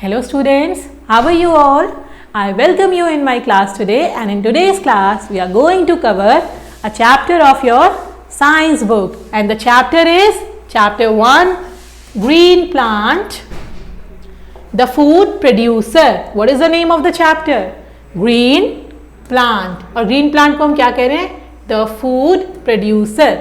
Hello students, how are you all? I welcome you in my class today, and in today's class we are going to cover a chapter of your science book, and the chapter is chapter 1, Green Plant, the food producer. What is the name of the chapter? Green Plant. और green plant को हम क्या कह रहे हैं? The food producer.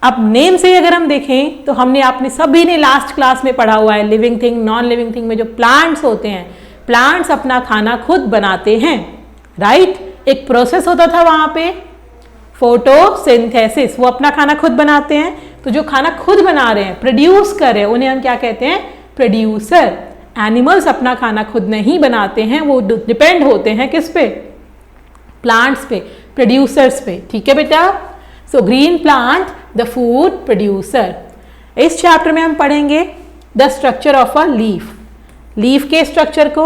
अब name से अगर हम देखें तो हमने आपने सभी ने लास्ट क्लास में पढ़ा हुआ है, living thing non living thing में जो प्लांट्स होते हैं, प्लांट्स अपना खाना खुद बनाते हैं, राइट? एक प्रोसेस होता था वहां पे, फोटोसिंथेसिस, वो अपना खाना खुद बनाते हैं। तो जो खाना खुद बना रहे हैं, प्रोड्यूस कर रहे हैं, उन्हें हम क्या कहते हैं? प्रोड्यूसर। एनिमल्स अपना खाना खुद नहीं बनाते हैं, वो डिपेंड होते हैं किस पे? प्लांट्स पे, प्रोड्यूसर्स पे। ठीक है बेटा? So green plant the food producer. इस चैप्टर में हम पढ़ेंगे the structure of a leaf, leaf के स्ट्रक्चर को,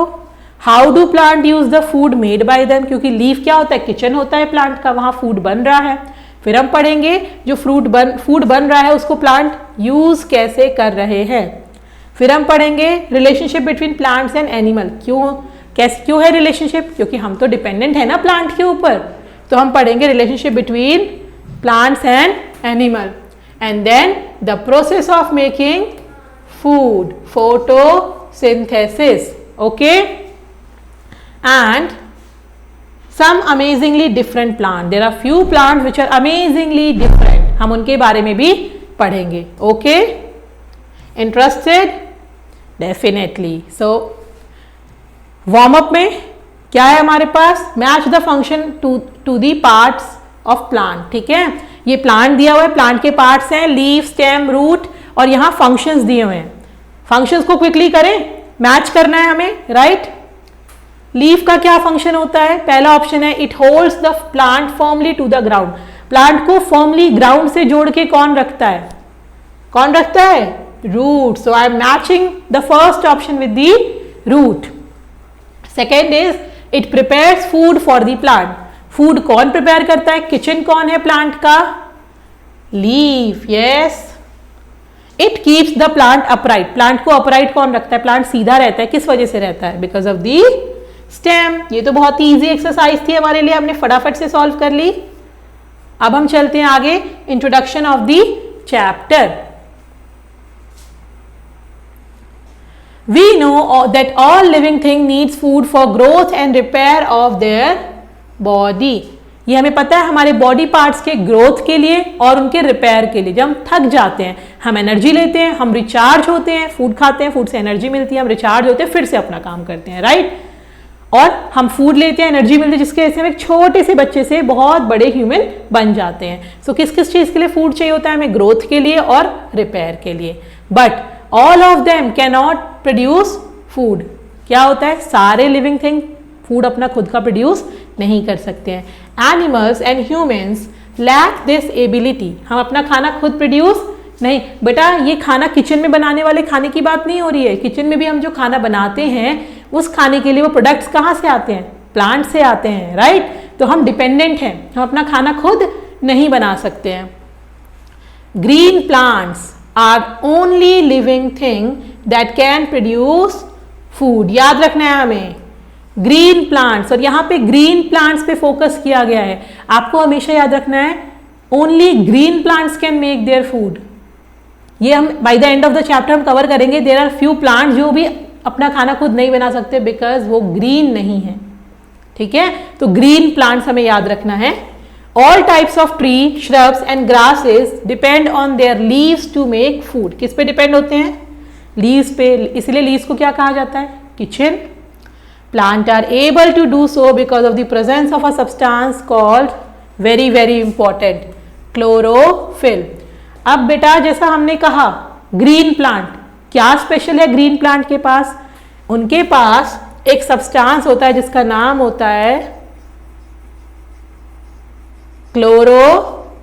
how do plant use the food made by them, क्योंकि लीफ क्या होता है? किचन होता है प्लांट का, वहां फूड बन रहा है। फिर हम पढ़ेंगे जो फूड बन रहा है उसको प्लांट यूज कैसे कर रहे हैं। फिर हम पढ़ेंगे relationship between plants and animal, क्यों है रिलेशनशिप? क्योंकि हम तो डिपेंडेंट है ना प्लांट के ऊपर, तो हम पढ़ेंगे relationship between plants and animal, and then the process of making food, photosynthesis, okay? And some amazingly different plant, there are few plants which are amazingly different, हम उनके बारे में भी पढ़ेंगे, okay? Interested? Definitely. So warm up में क्या है हमारे पास? Match the function to the parts of plant. ठीक है, ये प्लांट दिया हुआ है, प्लांट के पार्ट्स हैं, लीफ, स्टेम, रूट, और यहाँ फंक्शंस दिए हुए हैं। फंक्शंस को क्विकली करें, मैच करना है हमें, राइट? लीफ का क्या फंक्शन होता है? पहला ऑप्शन है it holds the plant firmly to the ground, plant को फर्मली ग्राउंड से जोड़ के कौन रखता है? कौन रखता है? Root. So I am matching the first option with the root. Second is it prepares food for the plant, food कौन प्रिपेयर करता है? किचन कौन है प्लांट का? Leaf, yes. It keeps the plant upright, plant को upright कौन रखता है? प्लांट सीधा रहता है, किस वजह से रहता है? Because of the stem. ये तो बहुत ही इजी एक्सरसाइज थी हमारे लिए, हमने फटाफट से सॉल्व कर ली। अब हम चलते हैं आगे, introduction of the chapter. We know that all living thing needs food for growth and repair of their body. ये हमें पता है हमारे बॉडी पार्ट्स के ग्रोथ के लिए और उनके रिपेयर के लिए। जब हम थक जाते हैं, हम एनर्जी लेते हैं, हम रिचार्ज होते हैं, फूड खाते हैं, फूड से एनर्जी मिलती है, हम रिचार्ज होते हैं, फिर से अपना काम करते हैं, राइट? और हम फूड लेते हैं, एनर्जी मिलती है, जिसके वजह से हम एक छोटे से बच्चे से बहुत बड़े ह्यूमन बन जाते हैं। सो किस किस चीज के लिए फूड चाहिए होता है हमें? ग्रोथ के लिए और रिपेयर के लिए। But all of them can not produce food. क्या होता है? सारे लिविंग थिंग फूड अपना खुद का प्रोड्यूस नहीं कर सकते हैं। Animals and humans lack this ability, हम अपना खाना खुद प्रोड्यूस नहीं। बेटा ये खाना किचन में बनाने वाले खाने की बात नहीं हो रही है, किचन में भी हम जो खाना बनाते हैं उस खाने के लिए वो प्रोडक्ट्स कहाँ से आते हैं? प्लांट से आते हैं, राइट? तो हम डिपेंडेंट हैं, हम अपना खाना खुद नहीं बना सकते हैं। Green plants are only living thing that can produce food. याद रखना है हमें, ग्रीन प्लांट्स, और यहाँ पे ग्रीन प्लांट्स पे फोकस किया गया है। आपको हमेशा याद रखना है only green plants can make their food. ये हम by the end of the chapter हम कवर करेंगे। देयर आर फ्यू प्लांट्स जो भी अपना खाना खुद नहीं बना सकते बिकॉज वो ग्रीन नहीं है। ठीक है, तो ग्रीन प्लांट्स हमें याद रखना है। All types of tree, shrubs and grasses depend on their leaves to make food. किस पे डिपेंड होते हैं? लीव्स पे। इसलिए लीव्स को क्या कहा जाता है? Kitchen. Plant are able to do so because of the presence of a substance called very very important chlorophyll. अब बेटा जैसा हमने कहा ग्रीन प्लांट, क्या स्पेशल है ग्रीन प्लांट के पास? उनके पास एक सब्सटेंस होता है जिसका नाम होता है क्लोरोफिल।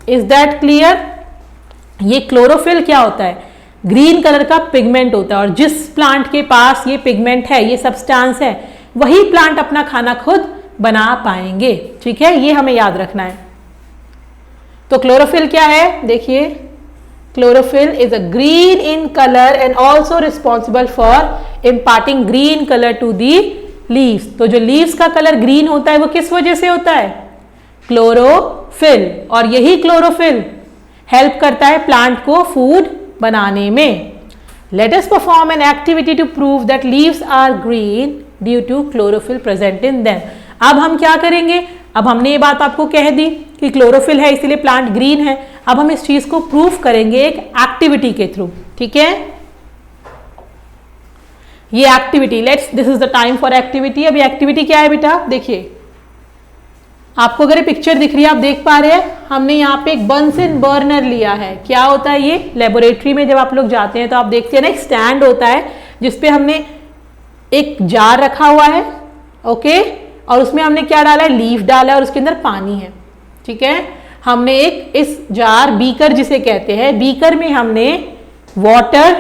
Is that clear? ये क्लोरोफिल क्या होता है? ग्रीन कलर का पिगमेंट होता है, और जिस प्लांट के पास ये पिगमेंट है, ये सब्सटेंस है, वही प्लांट अपना खाना खुद बना पाएंगे। ठीक है, ये हमें याद रखना है। तो क्लोरोफिल क्या है? देखिए Chlorophyll is a green in color and also responsible for imparting green color to the leaves. तो जो leaves का कलर green होता है वो किस वजह से होता है? क्लोरोफिल. और यही क्लोरोफिल हेल्प करता है प्लांट को फूड बनाने में. Let us perform an activity to prove that leaves are green due to chlorophyll present in them. अब हम क्या करेंगे? अब हमने ये बात आपको कह दी कि क्लोरोफिल है इसलिए प्लांट ग्रीन है. अब हम इस चीज को प्रूफ करेंगे एक एक्टिविटी के थ्रू. ठीक है, ये activity, this is the time for activity. अब एक्टिविटी क्या है बेटा? देखिए आपको अगर ये पिक्चर दिख रही है, आप देख पा रहे हैं, हमने यहाँ पे एक बंसन बर्नर लिया है. क्या होता है ये? लेबोरेटरी में जब आप लोग जाते हैं तो आप देखते हैं ना, एक स्टैंड होता है जिसपे हमने एक जार रखा हुआ है. ओके, और उसमें हमने क्या डाला है? लीफ डाला है और उसके अंदर पानी है. ठीक है, हमने एक इस जार, बीकर जिसे कहते हैं, बीकर में हमने वाटर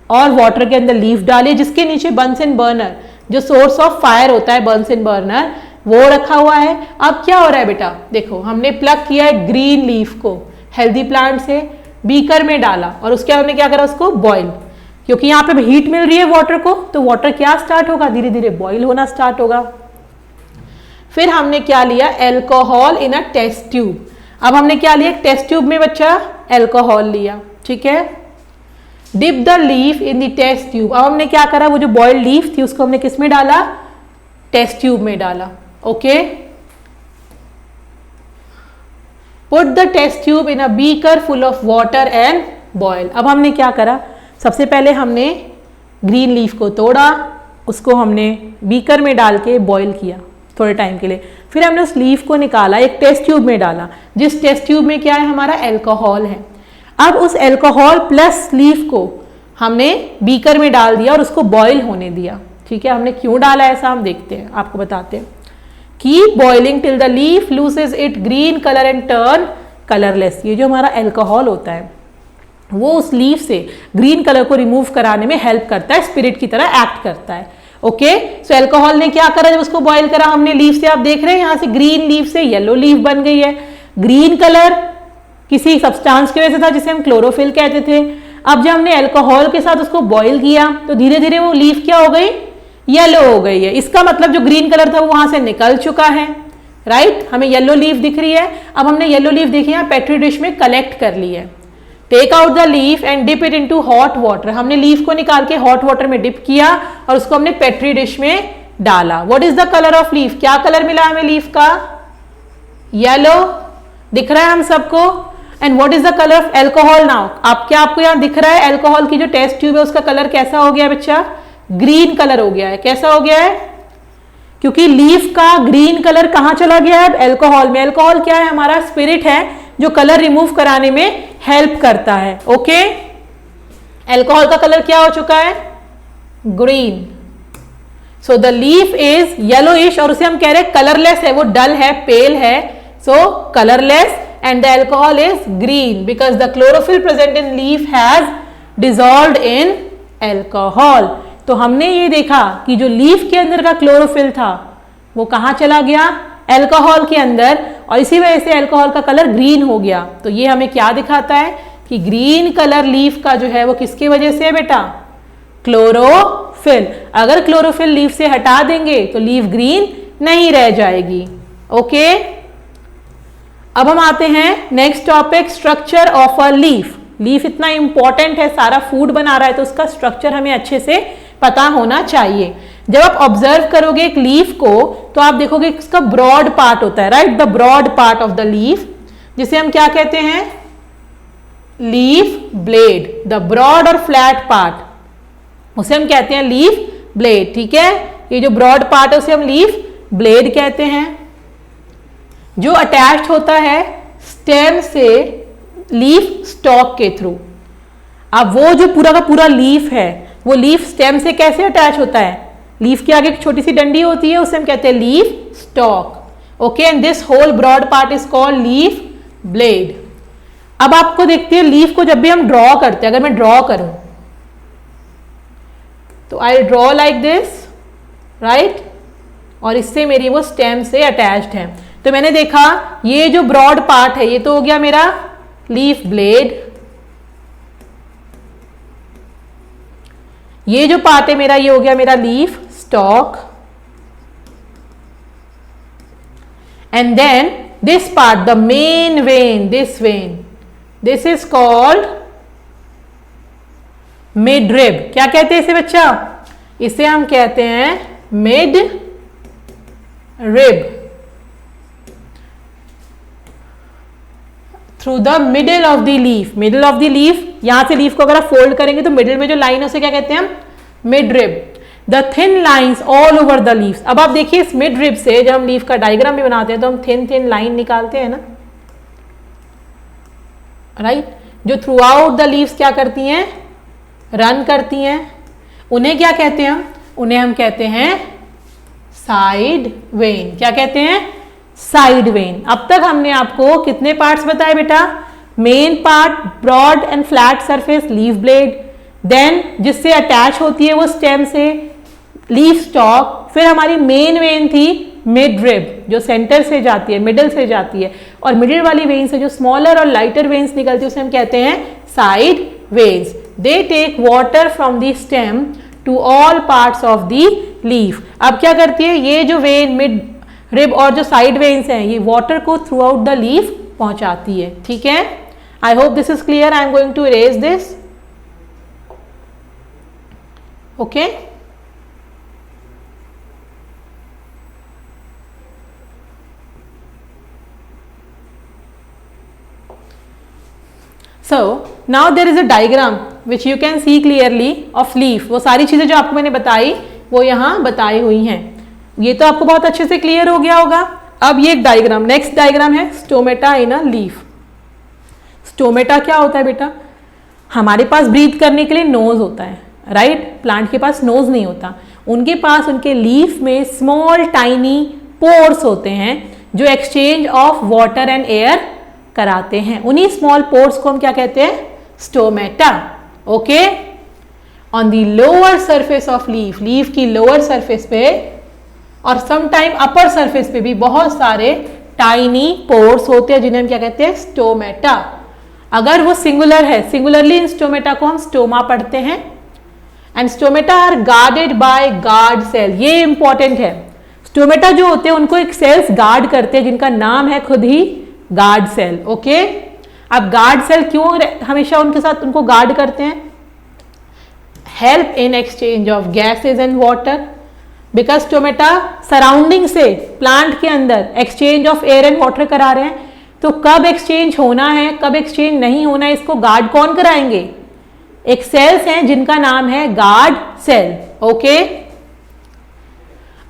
और वाटर के अंदर लीफ डाली, जिसके नीचे बंसन बर्नर, जो सोर्स ऑफ फायर होता है बंसन बर्नर, वो रखा हुआ है. अब क्या हो रहा है बेटा? देखो हमने प्लग किया है ग्रीन लीफ को हेल्दी प्लांट से, बीकर में डाला और उसके बाद हमने क्या करा? उसको बॉईल. क्योंकि यहाँ पे हीट मिल रही है वाटर को, तो वाटर क्या स्टार्ट होगा? धीरे धीरे बॉईल होना स्टार्ट होगा. फिर हमने क्या लिया? Alcohol in a test tube. अब हमने क्या लिया? एक टेस्ट ट्यूब में बच्चा एल्कोहल लिया. ठीक है, dip the leaf in the test tube. अब हमने क्या करा? वो जो बॉइल्ड लीफ थी उसको हमने किस में डाला? टेस्ट ट्यूब में डाला. Okay, put the test tube in a beaker full of water and boil. अब हमने क्या करा? सबसे पहले हमने ग्रीन लीफ को तोड़ा, उसको हमने बीकर में डाल के बॉईल किया थोड़े टाइम के लिए. फिर हमने उस लीफ को निकाला, एक टेस्ट ट्यूब में डाला, जिस टेस्ट ट्यूब में क्या है? हमारा एल्कोहल है. अब उस एल्कोहल प्लस लीफ को हमने बीकर में डाल दिया और उसको बॉईल होने दिया. ठीक है, हमने क्यों डाला ऐसा हम देखते हैं, आपको बताते हैं. Keep boiling till the leaf loses it green colour and turn colourless. ये जो हमारा एल्कोहल होता है वो उस लीफ से ग्रीन कलर को रिमूव कराने में हेल्प करता है, स्पिरिट की तरह एक्ट करता है. ओके, सो एल्कोहल ने क्या करा? जब उसको बॉईल करा हमने लीफ से, आप देख रहे हैं यहाँ से ग्रीन लीफ से येलो लीफ बन गई है. ग्रीन कलर किसी सब्सटेंस की वजह से था जिसे हम क्लोरोफिल कहते थे. अब जब हमने एल्कोहल के साथ उसको बॉईल किया तो धीरे धीरे वो लीफ क्या हो गई? येलो हो गई है. इसका मतलब जो ग्रीन कलर था वो वहां से निकल चुका है. राइट, हमें येलो लीफ दिख रही है. अब हमने येलो लीफ देखी है पेट्री डिश में कलेक्ट कर ली है. Take out the leaf and dip it into hot water. हमने लीफ को निकाल के हॉट वाटर में डिप किया और उसको हमने पेट्री डिश में डाला. What is the colour of leaf? क्या कलर मिला हमें लीफ का? येलो दिख रहा है हम सबको. And what is the colour of alcohol now? आपको यहाँ दिख रहा है एल्कोहल की जो टेस्ट ट्यूब है उसका कलर कैसा हो गया बच्चा? ग्रीन कलर हो गया है. कैसा हो गया है? क्योंकि लीफ का ग्रीन कलर कहाँ चला गया है? एल्कोहल में. एल्कोहल क्या है? हमारा स्पिरिट है जो कलर रिमूव कराने में हेल्प करता है. ओके, एल्कोहल का कलर क्या हो चुका है? Green. So the leaf is yellowish और उसे हम कह रहे हैं कलरलेस है, वो डल है, पेल है. So colourless and the alcohol is green because the chlorophyll present in leaf has dissolved in alcohol. तो हमने ये देखा कि जो लीफ के अंदर का क्लोरोफिल था वो कहाँ चला गया? एल्कोहल के अंदर, और इसी वजह से एल्कोहल का कलर ग्रीन हो गया. तो ये हमें क्या दिखाता है कि ग्रीन कलर लीफ का जो है वो किसकी वजह से है बेटा? क्लोरोफिल. अगर क्लोरोफिल लीफ से हटा देंगे तो लीफ ग्रीन नहीं रह जाएगी. ओके, अब हम आते हैं next topic, structure of a leaf. Leaf इतना इंपॉर्टेंट है, सारा फूड बना रहा है तो उसका स्ट्रक्चर हमें अच्छे से पता होना चाहिए. जब आप ऑब्जर्व करोगे एक लीफ को तो आप देखोगे इसका ब्रॉड पार्ट होता है. Right, the broad part of the leaf, जिसे हम क्या कहते हैं? Leaf blade. द ब्रॉड और फ्लैट पार्ट उसे हम कहते हैं लीफ ब्लेड. ठीक है, ये जो ब्रॉड पार्ट है उसे हम लीफ ब्लेड कहते हैं, जो अटैच्ड होता है स्टेम से लीफ स्टॉक के थ्रू. अब वो जो पूरा का पूरा लीफ है वो लीफ स्टेम से कैसे अटैच होता है? लीफ के आगे एक छोटी सी डंडी होती है, उसे हम कहते हैं leaf stalk. Okay, and this whole broad part is called leaf blade. अब आपको देखते हैं लीफ को जब भी हम ड्रॉ करते हैं, अगर मैं ड्रॉ करूं तो I draw like this, right, और इससे मेरी वो स्टेम से अटैच्ड है. तो मैंने देखा ये जो ब्रॉड पार्ट है ये तो हो गया मेरा लीफ ब्लेड. ये जो पार्ट है मेरा, ये हो गया मेरा leaf stalk, and then this part the main vein, this vein, this is called mid rib. क्या कहते हैं इसे बच्चा? इसे हम कहते हैं mid rib. Through the middle of the leaf, middle of the leaf, यहां से लीफ को अगर आप फोल्ड करेंगे तो मिडल में जो लाइन है उसे क्या कहते हैं हम? Mid rib. The thin lines all over the leaves. अब आप देखिए इस मिड रिब से जब हम लीफ का डायग्राम भी बनाते हैं तो हम थिन थिन लाइन निकालते हैं ना, राइट? जो थ्रू आउट द लीव्स क्या करती हैं? रन करती हैं। उन्हें क्या कहते हैं हम? उन्हें हम कहते हैं साइड वेन। क्या कहते हैं? Side vein. अब तक हमने आपको कितने पार्ट्स बताए बेटा? Main part, broad and flat surface, leaf blade, then जिससे अटैच होती है वो स्टेम से, लीफ स्टॉक, फिर हमारी मेन वेन थी मिड रिब जो सेंटर से जाती है, मिडल से जाती है, और मिडिल वाली वेन से जो स्मॉलर और लाइटर वेन्स निकलती है उसे हम कहते हैं side veins. They take water from the stem to all parts of the leaf. अब क्या करती है ये जो वेन, मिड रिब और जो साइड वेन्स हैं, ये वाटर को थ्रू आउट द लीफ पहुंचाती है। ठीक है, I hope this is clear. I am going to erase this. Okay, so now there is a diagram which you can see clearly of leaf। वो सारी चीजें जो आपको मैंने बताई वो यहाँ बताई हुई हैं। ये तो आपको बहुत अच्छे से क्लियर हो गया होगा। अब ये एक डायग्राम, नेक्स्ट डायग्राम है stomata in a leaf. Stomata क्या होता है बेटा? हमारे पास ब्रीथ करने के लिए नोज होता है, राइट? प्लांट के पास नोज नहीं होता। उनके पास उनके लीफ में स्मॉल टाइनी पोर्स होते हैं जो exchange of water and air कराते हैं। उन्हीं स्मॉल पोर्स को हम क्या कहते हैं? Stomata. Okay, on the lower surface of leaf, leaf की लोअर सरफेस पे और समटाइम अपर सरफेस पे भी बहुत सारे टाइनी पोर्स होते हैं जिन्हें हम क्या कहते हैं? स्टोमेटा। अगर वो सिंगुलर है, सिंगुलरली इन स्टोमेटा को हम स्टोमा पढ़ते हैं। And stomata are guarded by guard cell. ये इंपॉर्टेंट है। स्टोमेटा जो होते हैं उनको एक सेल्स गार्ड करते हैं जिनका नाम है खुद ही गार्ड सेल। ओके, अब गार्ड सेल क्यों हमेशा उनके साथ उनको गार्ड करते हैं? Help in exchange of gases and water, because stomata surrounding से प्लांट के अंदर exchange of air and water करा रहे हैं। तो कब एक्सचेंज होना है, कब एक्सचेंज नहीं होना है, इसको गार्ड कौन कराएंगे? एक सेल्स हैं जिनका नाम है गार्ड सेल। ओके,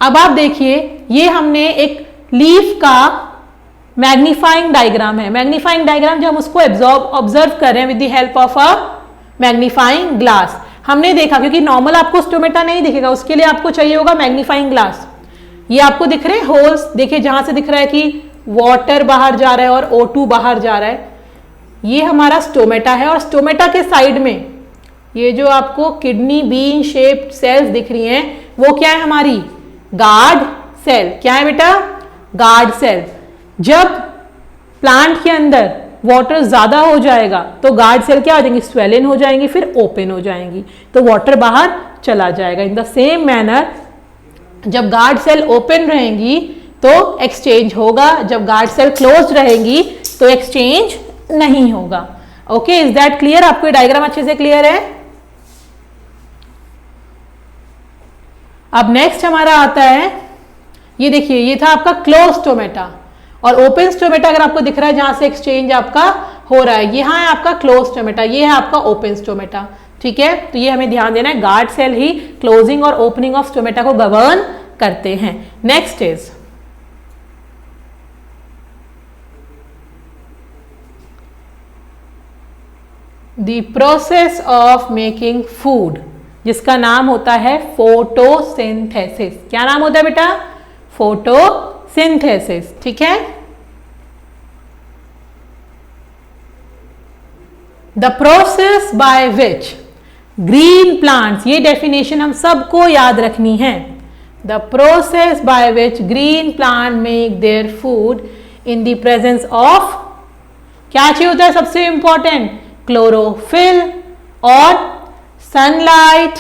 अब आप देखिए ये हमने एक लीफ का मैग्नीफाइंग डायग्राम है। मैग्नीफाइंग डायग्राम जब हम उसको ऑब्जर्व कर रहे हैं with the help of a magnifying glass, हमने देखा, क्योंकि नॉर्मल आपको स्टोमेटा नहीं दिखेगा, उसके लिए आपको चाहिए होगा मैग्नीफाइंग ग्लास। ये आपको दिख रहे हैं होल्स, देखिए जहां से दिख रहा है कि वाटर बाहर जा रहा है और O2 बाहर जा रहा है, ये हमारा स्टोमेटा है। और स्टोमेटा के साइड में ये जो आपको किडनी बीन शेप्ड सेल्स दिख रही हैं वो क्या है? हमारी गार्ड सेल। क्या है बेटा? Guard cell. जब प्लांट के अंदर वाटर ज्यादा हो जाएगा तो गार्ड सेल क्या हो जाएंगी? स्वेलन हो जाएंगी, फिर ओपन हो जाएंगी, तो वाटर बाहर चला जाएगा। इन द सेम मैनर जब गार्ड सेल ओपन रहेंगी तो एक्सचेंज होगा, जब गार्ड सेल क्लोज रहेंगी तो एक्सचेंज नहीं होगा। Okay, is that clear? आपको ये डायग्राम अच्छे से क्लियर है? अब नेक्स्ट हमारा आता है, ये देखिए ये था आपका क्लोज स्टोमेटा, और ओपन स्टोमेटा अगर आपको दिख रहा है जहां से एक्सचेंज आपका हो रहा है, यहाँ है आपका क्लोज स्टोमेटा, ये है आपका ओपन स्टोमेटा। ठीक है, तो ये हमें ध्यान देना है, गार्ड सेल ही क्लोजिंग और ओपनिंग ऑफ स्टोमेटा को गवर्न करते हैं। Next is the process of making food, जिसका नाम होता है फोटोसिंथेसिस। क्या नाम होता है बेटा? फोटोसिंथेसिस। ठीक है, the process by which green plants, ये डेफिनेशन हम सबको याद रखनी है। The process by which green plant make their food in the presence of, क्या चाहिए होता है सबसे इंपॉर्टेंट? क्लोरोफिल और sunlight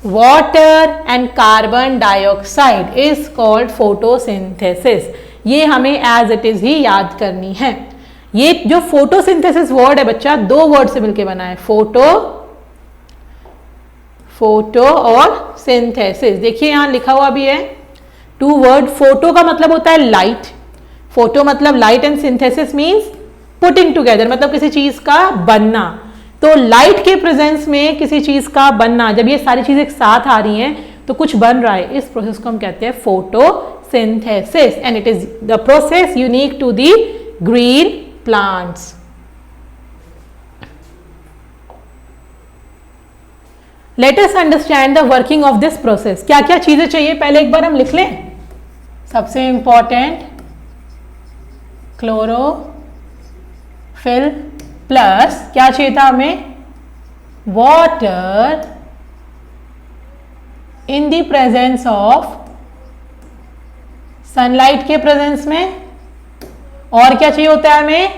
water and carbon dioxide is called photosynthesis. ये हमें एज इट इज ही याद करनी है। ये जो फोटोसिंथेसिस वर्ड है बच्चा, दो वर्ड से मिलकर बना है, फोटो और सिंथेसिस। देखिए यहां लिखा हुआ भी है, टू वर्ड। फोटो का मतलब होता है लाइट, फोटो मतलब light, and synthesis means putting together, मतलब किसी चीज का बनना। तो लाइट के प्रेजेंस में किसी चीज का बनना, जब ये सारी चीजें एक साथ आ रही हैं तो कुछ बन रहा है, इस प्रोसेस को हम कहते हैं photosynthesis, and it is the process unique to the green plants. Let us understand the working of this process. क्या क्या चीजें चाहिए पहले एक बार हम लिख लें। सबसे इंपॉर्टेंट क्लोरोफिल प्लस क्या चाहिए था हमें, water in the presence of sunlight के प्रेजेंस में, और क्या चाहिए होता है हमें,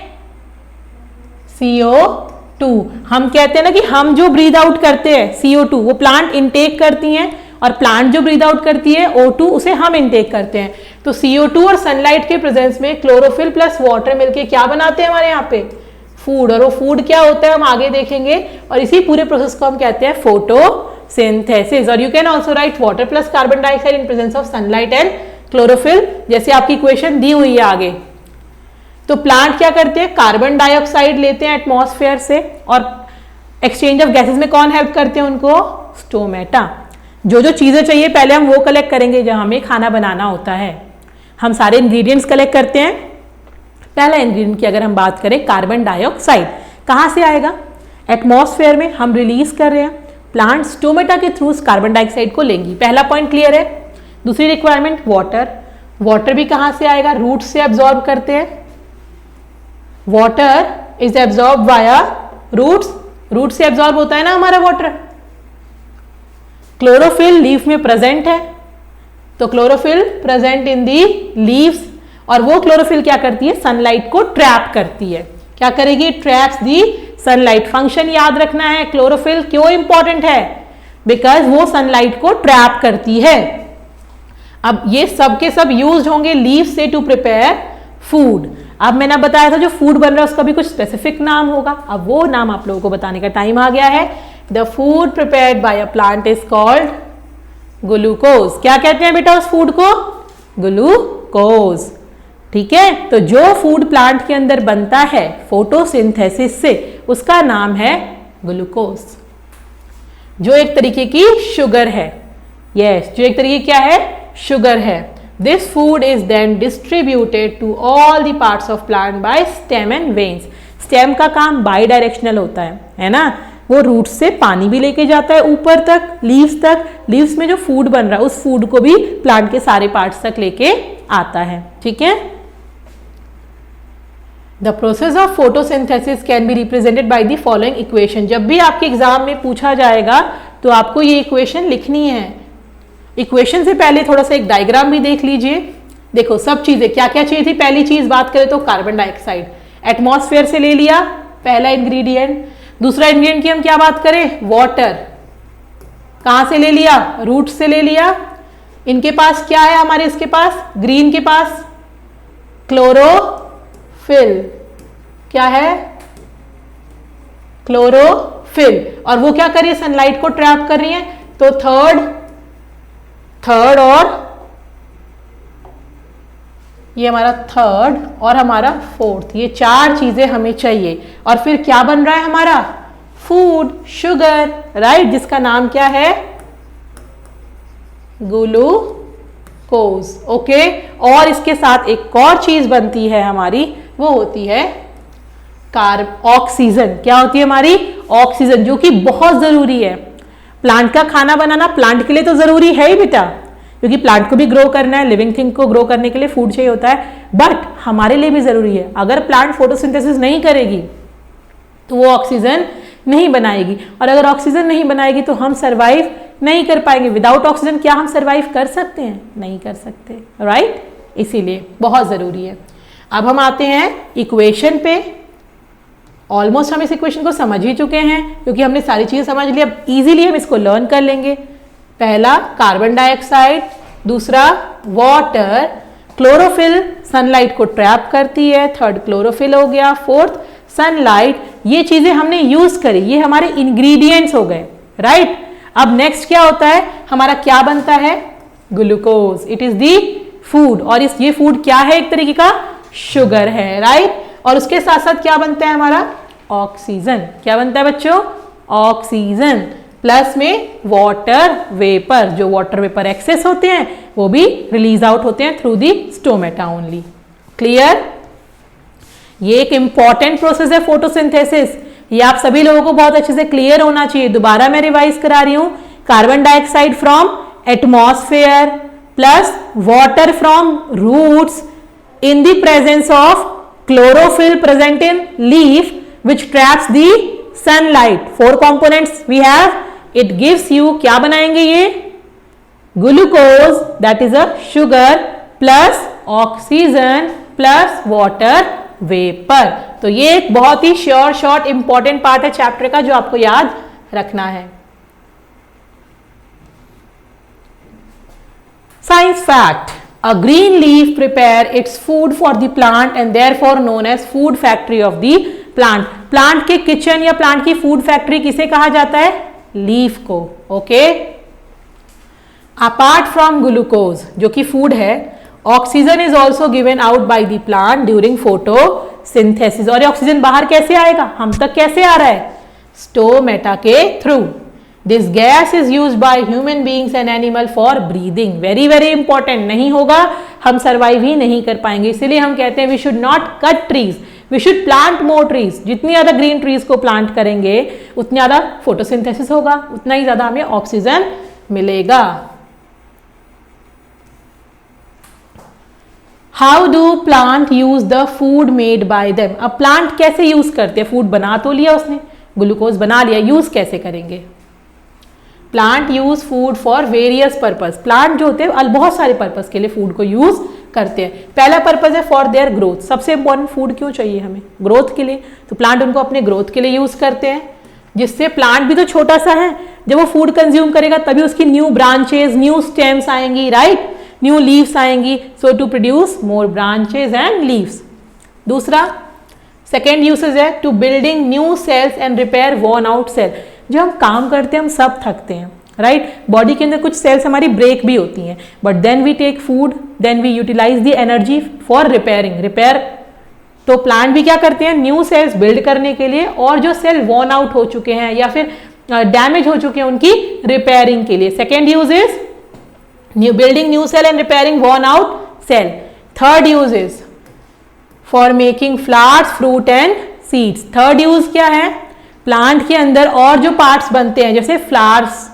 CO2। हम कहते हैं ना कि हम जो ब्रीद आउट करते हैं CO2 वो प्लांट इनटेक करती हैं, और प्लांट जो ब्रीद आउट करती है O2 उसे हम इनटेक करते हैं। तो CO2 और सनलाइट के प्रेजेंस में क्लोरोफिल प्लस वाटर मिलके क्या बनाते हैं हमारे यहाँ पे, फूड। और वो फूड क्या होता है हम आगे देखेंगे, और इसी पूरे प्रोसेस को हम कहते हैं फोटोसिंथेसिस। और you can also right water plus carbon dioxide in presence of sunlight and chlorophyll, जैसे आपकी इक्वेशन दी हुई है आगे। तो प्लांट क्या करते हैं, कार्बन डाइऑक्साइड लेते हैं एटमॉस्फेयर से, और एक्सचेंज ऑफ गैसेस में कौन हेल्प करते हैं उनको, स्टोमेटा। जो जो चीजें चाहिए पहले हम वो कलेक्ट करेंगे जब हमें खाना बनाना होता है। हम सारे इंग्रेडिएंट्स कलेक्ट करते हैं। पहला इंग्रेडिएंट की अगर हम बात करें, कार्बन डाइऑक्साइड कहाँ से आएगा, एटमॉस्फेयर में हम रिलीज कर रहे हैं, प्लांट स्टोमेटा के थ्रू कार्बन डाइऑक्साइड को लेंगी। पहला पॉइंट क्लियर है। दूसरी रिक्वायरमेंट वाटर, वाटर भी कहाँ से आएगा, रूट से एब्जॉर्ब करते हैं। Water is absorb via roots, root से एब्जॉर्ब होता है ना हमारा वाटर। क्लोरोफिल लीफ में प्रेजेंट है, तो chlorophyll present in the leaves, और वो क्लोरोफिल क्या करती है, सनलाइट को ट्रैप करती है। क्या करेगी, ट्रैप्स दी सनलाइट। फंक्शन याद रखना है, क्लोरोफिल क्यों इंपॉर्टेंट है, बिकॉज वो सनलाइट को ट्रैप करती है। अब ये सब के सब यूज होंगे लीव से टू प्रिपेयर फूड। अब मैंने बताया था जो फूड बन रहा है उसका भी कुछ स्पेसिफिक नाम होगा, अब वो नाम आप लोगों को बताने का टाइम आ गया है। The food prepared bye a plant is called glucose. क्या कहते हैं बेटा उस फूड को, ग्लूकोज। ठीक है, तो जो फूड प्लांट के अंदर बनता है फोटोसिंथेसिस से, उसका नाम है ग्लूकोज, जो एक तरीके की शुगर है। यस, जो एक तरीके क्या है, शुगर है। This food is then distributed to all the parts of plant by stem and veins. Stem का काम बाई डायरेक्शनल होता है ना, वो रूट से पानी भी लेके जाता है ऊपर तक, लीव्स तक। लीव्स में जो फूड बन रहा है उस फूड को भी प्लांट के सारे पार्ट्स तक लेके आता है। ठीक है, the process of photosynthesis can be represented by the following equation. जब भी आपके एग्जाम में पूछा जाएगा तो आपको ये इक्वेशन लिखनी है। इक्वेशन से पहले थोड़ा सा एक डायग्राम भी देख लीजिए। देखो सब चीजें क्या क्या चाहिए थी, पहली चीज बात करें तो कार्बन डाइऑक्साइड एटमॉस्फेयर से ले लिया, पहला इंग्रेडिएंट। दूसरा इंग्रेडिएंट की हम क्या बात करें, वाटर कहां से ले लिया, रूट से ले लिया। इनके पास क्या है, हमारे इसके पास ग्रीन के पास क्लोरोफिल, क्या है, क्लोरोफिल, और वो क्या कर रही है, सनलाइट को ट्रैप कर रही है। तो थर्ड और ये हमारा थर्ड और हमारा फोर्थ, ये चार चीजें हमें चाहिए। और फिर क्या बन रहा है हमारा, फूड, शुगर, राइट, जिसका नाम क्या है, ग्लूकोज। ओके, और इसके साथ एक और चीज बनती है हमारी, वो होती है ऑक्सीजन। क्या होती है हमारी, ऑक्सीजन, जो कि बहुत जरूरी है। प्लांट का खाना बनाना प्लांट के लिए तो जरूरी है ही बेटा, क्योंकि प्लांट को भी ग्रो करना है, लिविंग थिंग को ग्रो करने के लिए फूड चाहिए होता है, बट हमारे लिए भी जरूरी है। अगर प्लांट फोटोसिंथेसिस नहीं करेगी तो वो ऑक्सीजन नहीं बनाएगी, और अगर ऑक्सीजन नहीं बनाएगी तो हम सरवाइव नहीं कर पाएंगे। विदाउट ऑक्सीजन क्या हम सरवाइव कर सकते हैं, नहीं कर सकते, राइट, इसीलिए बहुत जरूरी है। अब हम आते हैं इक्वेशन पे। ऑलमोस्ट हम इस इक्वेशन को समझ ही चुके हैं क्योंकि हमने सारी चीजें समझ ली। अब इजीली हम इसको लर्न कर लेंगे। पहला कार्बन डाइऑक्साइड, दूसरा वाटर, क्लोरोफिल सनलाइट को ट्रैप करती है, थर्ड क्लोरोफिल हो गया, फोर्थ सनलाइट। ये चीजें हमने यूज करी, ये हमारे इंग्रेडिएंट्स हो गए, राइट। अब नेक्स्ट क्या होता है, हमारा क्या बनता है, glucose, it is the food. और ये फूड क्या है, एक तरीके का शुगर है, राइट। और उसके साथ साथ क्या बनता है हमारा, ऑक्सीजन। क्या बनता है बच्चों, ऑक्सीजन, प्लस में वाटर वेपर। जो वाटर वेपर एक्सेस होते हैं वो भी रिलीज आउट होते हैं through the stomata only. Clear. ये एक इंपॉर्टेंट प्रोसेस है फोटोसिंथेसिस, ये आप सभी लोगों को बहुत अच्छे से क्लियर होना चाहिए। दोबारा मैं रिवाइज करा रही हूं, carbon dioxide from atmosphere plus water from roots in the presence of chlorophyll present in leaf which traps the sunlight. 4 components we have. It gives you, क्या बनाएंगे ये, glucose that is a sugar plus oxygen plus water vapor. तो ये एक बहुत ही short important part है chapter का जो आपको याद रखना है। Science fact. A green leaf prepare its food for the plant and therefore known as food factory of the plant. Plant के किचन या प्लांट की फूड फैक्ट्री किसे कहा जाता है, लीफ को। ओके। अपार्ट फ्रॉम ग्लूकोज जो कि फूड है, oxygen is also given out by the plant during photosynthesis. और ऑक्सीजन बाहर कैसे आएगा, हम तक कैसे आ रहा है, स्टोमेटा के through. This gas is used by human beings and animal for breathing. Very very important. नहीं होगा हम सर्वाइव ही नहीं कर पाएंगे, इसलिए हम कहते हैं we should not cut trees, we should plant more trees. जितनी ज्यादा ग्रीन ट्रीज को प्लांट करेंगे उतनी ज्यादा फोटोसिंथेसिस होगा, उतना ही ज्यादा हमें ऑक्सीजन मिलेगा। How do plant use the food made by them? अब प्लांट कैसे यूज करते हैं, फूड बना तो लिया उसने, ग्लूकोज बना लिया, यूज कैसे करेंगे। Plant use food for various purpose. Plant जो होते हैं बहुत सारे पर्पज के लिए फूड को यूज करते हैं। पहला पर्पज है फॉर देयर ग्रोथ। सबसे इंपॉर्टेंट फूड क्यों चाहिए हमें, ग्रोथ के लिए। तो प्लांट उनको अपने ग्रोथ के लिए यूज करते हैं, जिससे प्लांट भी तो छोटा सा है, जब वो फूड कंज्यूम करेगा तभी उसकी न्यू ब्रांचेस, न्यू स्टेम्स आएंगी, राइट, न्यू लीव्स आएंगी, so to produce more branches and leaves. दूसरा सेकेंड यूसेज है to building new cells and repair worn out cell. जब हम काम करते हैं हम सब थकते हैं, राइट। बॉडी के अंदर कुछ सेल्स हमारी ब्रेक भी होती हैं, but then we take food, then we utilize the energy for repairing. Repair तो प्लांट भी क्या करते हैं, न्यू सेल्स बिल्ड करने के लिए, और जो सेल वॉर्न आउट हो चुके हैं या फिर डैमेज हो चुके हैं उनकी रिपेयरिंग के लिए। Second use is new building new cell and repairing worn out cell. Third use is for making flowers, fruit and seeds. Third use क्या है, प्लांट के अंदर और जो पार्ट्स बनते हैं जैसे फ्लावर्स,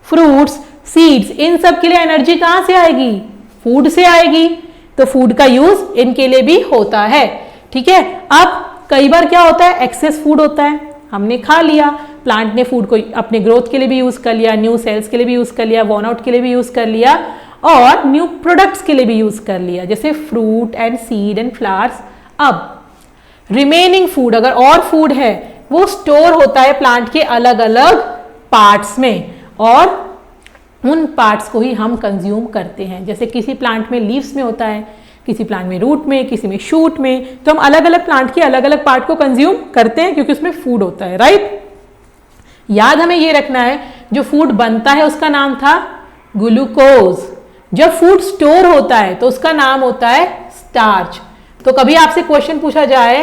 फ्रूट्स, सीड्स, इन सब के लिए एनर्जी कहां से आएगी, फूड से आएगी। तो फूड का यूज इनके लिए भी होता है, ठीक है। अब कई बार क्या होता है, एक्सेस फूड होता है, हमने खा लिया, प्लांट ने फूड को अपने ग्रोथ के लिए भी यूज कर लिया, न्यू सेल्स के लिए भी यूज कर लिया, वॉर्न आउट के लिए भी यूज कर लिया, और न्यू प्रोडक्ट्स के लिए भी यूज कर लिया, जैसे fruit and seed and flowers. अब रिमेनिंग फूड, अगर और फूड है, वो स्टोर होता है प्लांट के अलग अलग पार्ट्स में, और उन पार्ट्स को ही हम कंज्यूम करते हैं। जैसे किसी प्लांट में लीव्स में होता है, किसी प्लांट में रूट में, किसी में शूट में, तो हम अलग अलग प्लांट के अलग अलग पार्ट को कंज्यूम करते हैं क्योंकि उसमें फूड होता है, राइट। याद हमें ये रखना है, जो फूड बनता है उसका नाम था ग्लूकोज, जब फूड स्टोर होता है तो उसका नाम होता है स्टार्च। तो कभी आपसे क्वेश्चन पूछा जाए,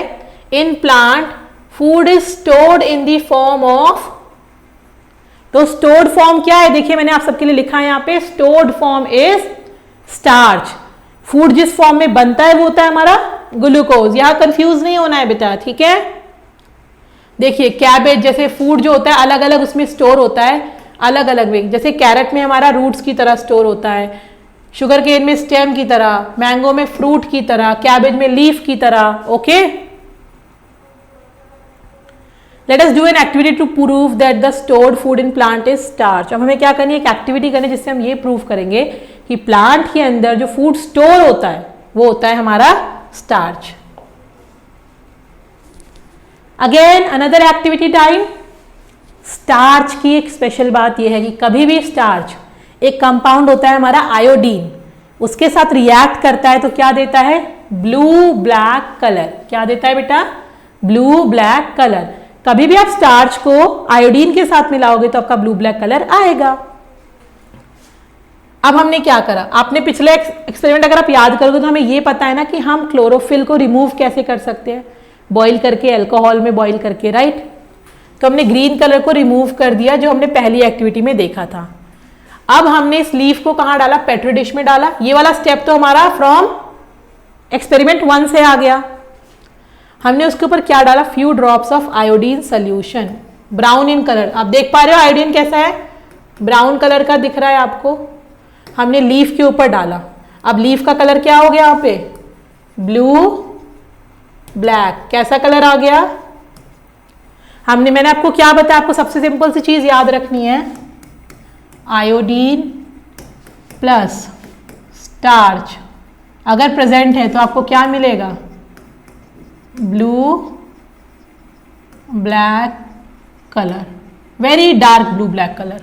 in plant food is stored in the form of, तो स्टोर्ड फॉर्म क्या है, देखिए मैंने आप सबके लिए लिखा है यहाँ पे, stored form is starch. Food जिस फॉर्म में बनता है वो होता है हमारा ग्लूकोज। यहां कंफ्यूज नहीं होना है बेटा, ठीक है। देखिए कैबेज जैसे फूड जो होता है अलग अलग उसमें स्टोर होता है, अलग अलग वे, जैसे कैरेट में हमारा रूट्स की तरह स्टोर होता है, शुगर केन में स्टेम की तरह, मैंगो में फ्रूट की तरह, कैबेज में लीफ की तरह। Okay, let us do an activity to prove that the stored food in plant is starch. अब हमें क्या करनी है, एक एक्टिविटी करनी है जिससे हम ये प्रूव करेंगे कि प्लांट के अंदर जो फूड स्टोर होता है वो होता है हमारा starch. Again another activity time. Starch की एक स्पेशल बात यह है कि कभी भी स्टार्च एक कंपाउंड होता है हमारा आयोडीन, उसके साथ रिएक्ट करता है तो क्या देता है? Blue black colour. क्या देता है बेटा? Blue black colour. कभी भी आप स्टार्च को आयोडीन के साथ मिलाओगे तो आपका ब्लू ब्लैक कलर आएगा। अब हमने क्या करा, आपने पिछले एक्सपेरिमेंट अगर आप याद करोगे तो हमें ये पता है ना कि हम क्लोरोफिल को रिमूव कैसे कर सकते हैं, बॉईल करके, अल्कोहल में बॉईल करके, राइट। तो हमने ग्रीन कलर को रिमूव कर दिया जो हमने पहली एक्टिविटी में देखा था। अब हमने इस लीफ को कहां डाला? पेट्री डिश में डाला। ये वाला स्टेप तो हमारा फ्रॉम एक्सपेरिमेंट 1 से आ गया। हमने उसके ऊपर क्या डाला? Few drops of iodine solution, brown in colour. आप देख पा रहे हो आयोडीन कैसा है? ब्राउन कलर का दिख रहा है आपको। हमने लीफ के ऊपर डाला। अब लीफ का कलर क्या हो गया? यहाँ पे ब्लू ब्लैक। कैसा कलर आ गया? मैंने आपको क्या बताया? आपको सबसे सिंपल सी चीज याद रखनी है, आयोडीन प्लस स्टार्च अगर प्रेजेंट है तो आपको क्या मिलेगा? Blue black colour, very dark blue black colour.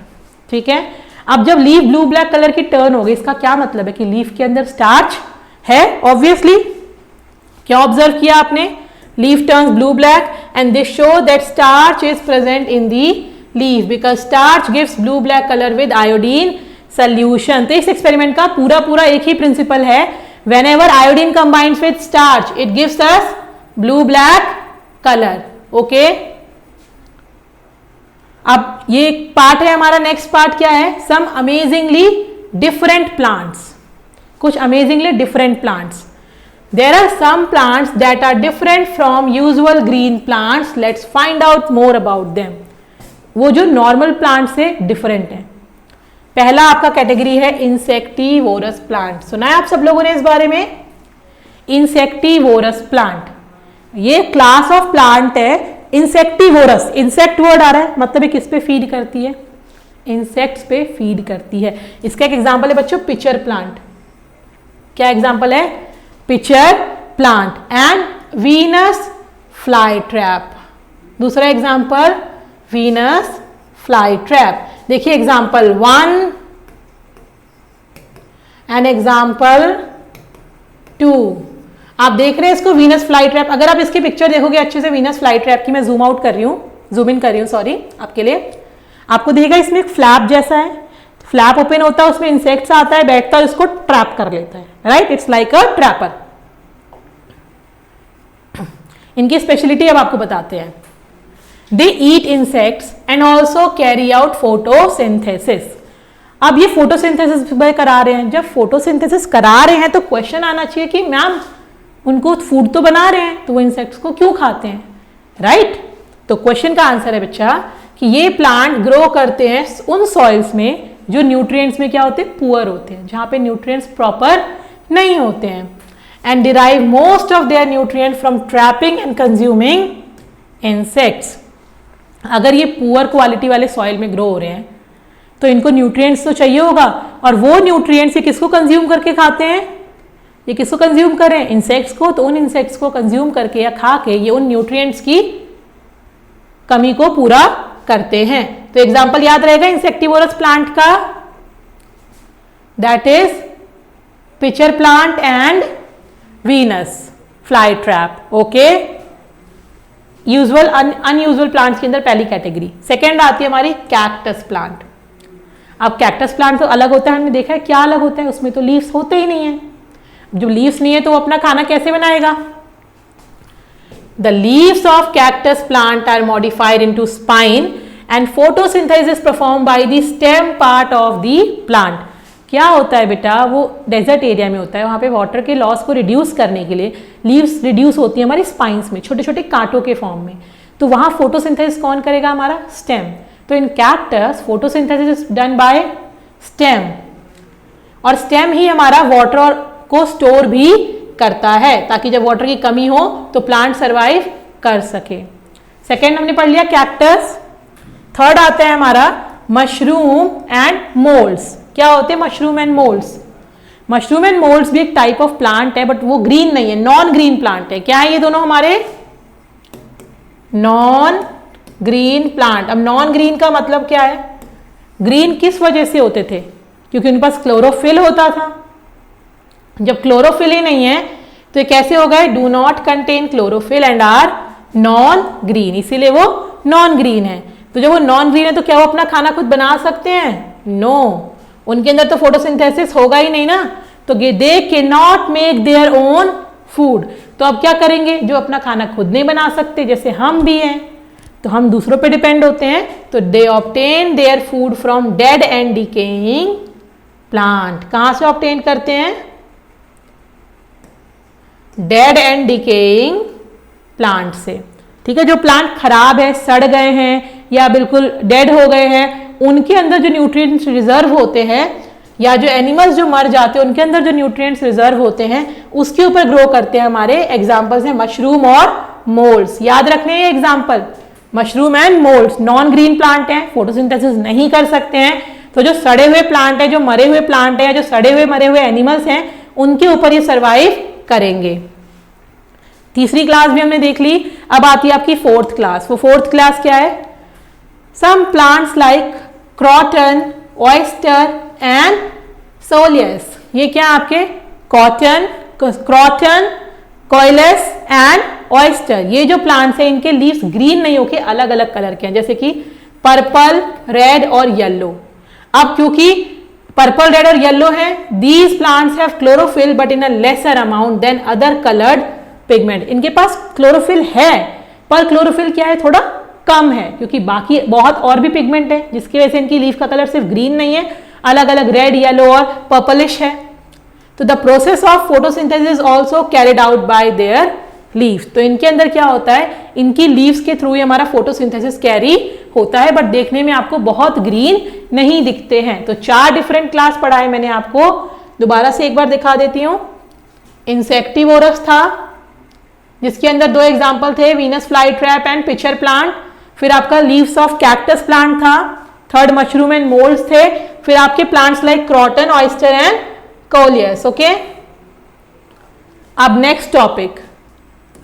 ठीक है, अब जब लीफ ब्लू ब्लैक कलर की टर्न हो गई, इसका क्या मतलब है कि लीफ के अंदर स्टार्च है। ऑब्वियसली क्या ऑब्जर्व किया आपने? Leaf turns blue black and this show that starch is present in the leaf because starch gives blue black colour with iodine solution. तो इस एक्सपेरिमेंट का पूरा एक ही प्रिंसिपल है, whenever iodine combines with starch it gives us blue black color. Okay, अब ये part है हमारा। नेक्स्ट पार्ट क्या है? Some amazingly different plants. कुछ amazingly different plants. There are some plants that are different from usual green plants. Let's find out more about them. वो जो normal plant से डिफरेंट है। पहला आपका कैटेगरी है इंसेक्टिवोरस प्लांट। सुना है आप सब लोगों ने इस बारे में? इंसेक्टिवोरस प्लांट, ये क्लास ऑफ प्लांट है इंसेक्टिवोरस। इंसेक्ट वर्ड आ रहा है, मतलब ये किस पे फीड करती है? इंसेक्ट्स पे फीड करती है। इसका एक एग्जांपल है बच्चों पिचर प्लांट। क्या एग्जांपल है? Pitcher plant and Venus fly trap. दूसरा एग्जांपल वीनस फ्लाई ट्रैप। देखिए एग्जाम्पल 1 एंड एग्जाम्पल 2। आप देख रहे हैं इसको, वीनस फ्लाई ट्रैप। अगर आप इसकी पिक्चर देखोगे अच्छे से वीनस फ्लाई ट्रैप की, मैं जूम आउट कर रही हूं, जूम इन कर रही हूं, सॉरी, आपके लिए। आपको दिखेगा इसमें एक फ्लैप जैसा है, फ्लैप ओपन होता है, उसमें इंसेक्ट्स आता है, बैठता है, उसको ट्रैप कर लेता है, right. It's like a trapper. इनकी स्पेशलिटी अब आपको बताते हैं। They eat insects and also carry out photosynthesis. अब ये फोटोसिंथेसिस करा रहे हैं। जब फोटोसिंथेसिस करा रहे हैं तो क्वेश्चन आना चाहिए कि मैम उनको फूड तो बना रहे हैं तो वो इंसेक्ट्स को क्यों खाते हैं, राइट। तो क्वेश्चन का आंसर है बच्चा कि ये प्लांट ग्रो करते हैं उन सॉइल्स में जो न्यूट्रिएंट्स में क्या होते हैं? पुअर होते हैं, जहां पे न्यूट्रिएंट्स प्रॉपर नहीं होते हैं। And derive most of their nutrient from trapping and consuming insects. अगर ये पुअर क्वालिटी वाले सॉइल में ग्रो हो रहे हैं तो इनको न्यूट्रिएंट्स तो चाहिए होगा, और वो न्यूट्रिएंट्स ये किसको कंज्यूम करके खाते हैं? ये किसको कंज्यूम कर रहे हैं? इंसेक्ट्स को। तो उन इंसेक्ट्स को कंज्यूम करके या खा के ये उन न्यूट्रिएंट्स की कमी को पूरा करते हैं। तो एग्जांपल याद रहेगा इंसेक्टिवोरस प्लांट का, that is pitcher plant and Venus fly trap. Okay, usual unusual plants के अंदर पहली कैटेगरी। सेकेंड आती है हमारी कैक्टस प्लांट। अब कैक्टस प्लांट तो अलग होता है, हमने देखा है क्या अलग होता है, उसमें तो लीव्स होते ही नहीं है। जब लीव्स नहीं है तो वो अपना खाना कैसे बनाएगा? The leaves of cactus plant are modified into spine and photosynthesis perform by the stem part of the plant. क्या होता है बेटा? वो डेजर्ट एरिया में होता है, वहाँ पे वाटर के लॉस को रिड्यूस करने के लिए लीव्स रिड्यूस होती है हमारी स्पाइंस में, छोटे छोटे कांटों के फॉर्म में। तो वहाँ फोटोसिंथेसिस कौन करेगा? हमारा स्टेम। तो in cactus photosynthesis done by stem, और स्टेम ही हमारा वाटर को स्टोर भी करता है ताकि जब वाटर की कमी हो तो प्लांट सर्वाइव कर सके। सेकेंड हमने पढ़ लिया कैक्टस। थर्ड आता है हमारा मशरूम एंड मोल्ड्स। क्या होते हैं mushroom and moulds? Mushroom and moulds भी एक टाइप ऑफ प्लांट है, बट वो ग्रीन नहीं है, नॉन ग्रीन प्लांट है। क्या है ये दोनों हमारे? Non green plant. अब नॉन ग्रीन का मतलब क्या है? ग्रीन किस वजह से होते थे? क्योंकि उनके पास क्लोरोफिल होता था। जब क्लोरोफिल ही नहीं है तो ये कैसे हो गए? Do not contain chlorophyll and are non green, इसीलिए वो नॉन ग्रीन है। तो जब वो नॉन ग्रीन है तो क्या वो अपना खाना खुद बना सकते हैं? नो, उनके अंदर तो फोटोसिंथेसिस होगा ही नहीं ना, तो they can not make their own food. तो अब क्या करेंगे? जो अपना खाना खुद नहीं बना सकते, जैसे हम भी हैं, तो हम दूसरों पे डिपेंड होते हैं, तो they obtain their food from dead and decaying plant. कहां से ऑब्टेन करते हैं? डेड एंड डिकेइंग प्लांट से। ठीक है, जो प्लांट खराब है, सड़ गए हैं या बिल्कुल डेड हो गए हैं, उनके अंदर जो न्यूट्रिएंट्स रिजर्व होते हैं, या जो एनिमल्स जो मर जाते हैं उनके अंदर जो न्यूट्रिएंट्स रिजर्व होते हैं, उसके ऊपर ग्रो करते हैं। हमारे एग्जांपल्स हैं मशरूम और मोल्ड्स। याद रखने ये example, mushroom and moulds non green plant हैं, फोटोसिंथेसिस नहीं कर सकते हैं। तो जो सड़े हुए प्लांट है, जो मरे हुए प्लांट है, जो सड़े हुए मरे हुए एनिमल्स हैं, उनके ऊपर ये सर्वाइव करेंगे। तीसरी क्लास भी हमने देख ली। अब आती है आपकी फोर्थ क्लास। वो फोर्थ क्लास क्या है? Some plants like croton, oyster and coleus. ये क्या आपके? Cotton, croton, coleus and oyster. ये जो प्लांट्स हैं इनके लीव्स ग्रीन नहीं होके अलग अलग कलर के हैं, जैसे कि पर्पल, रेड और येलो। अब क्योंकि पर्पल, रेड और येलो है, these plants have chlorophyll but in a lesser amount than other coloured pigment. इनके पास क्लोरोफिल है, पर क्लोरोफिल क्या है? थोड़ा कम है, क्योंकि बाकी बहुत और भी पिगमेंट है, जिसकी वजह से इनकी लीफ का कलर सिर्फ ग्रीन नहीं है, अलग अलग रेड, येलो और पर्पलिश है। तो the process of photosynthesis also carried out by there leaves. तो इनके अंदर क्या होता है? इनकी लीव्स के थ्रू ही हमारा फोटोसिंथेसिस कैरी होता है, बट देखने में आपको बहुत ग्रीन नहीं दिखते हैं। तो 4 डिफरेंट क्लास पढ़ाए मैंने आपको, दोबारा से एक बार दिखा देती हूं। इंसेक्टिवोरस था, जिसके अंदर 2 एग्जाम्पल थे, Venus fly trap and pitcher plant. फिर आपका लीव्स ऑफ कैक्टस प्लांट था। थर्ड मशरूम एंड मोल्ड्स थे। फिर आपके plants like croton, oyster and coleus. Okay, अब next topic,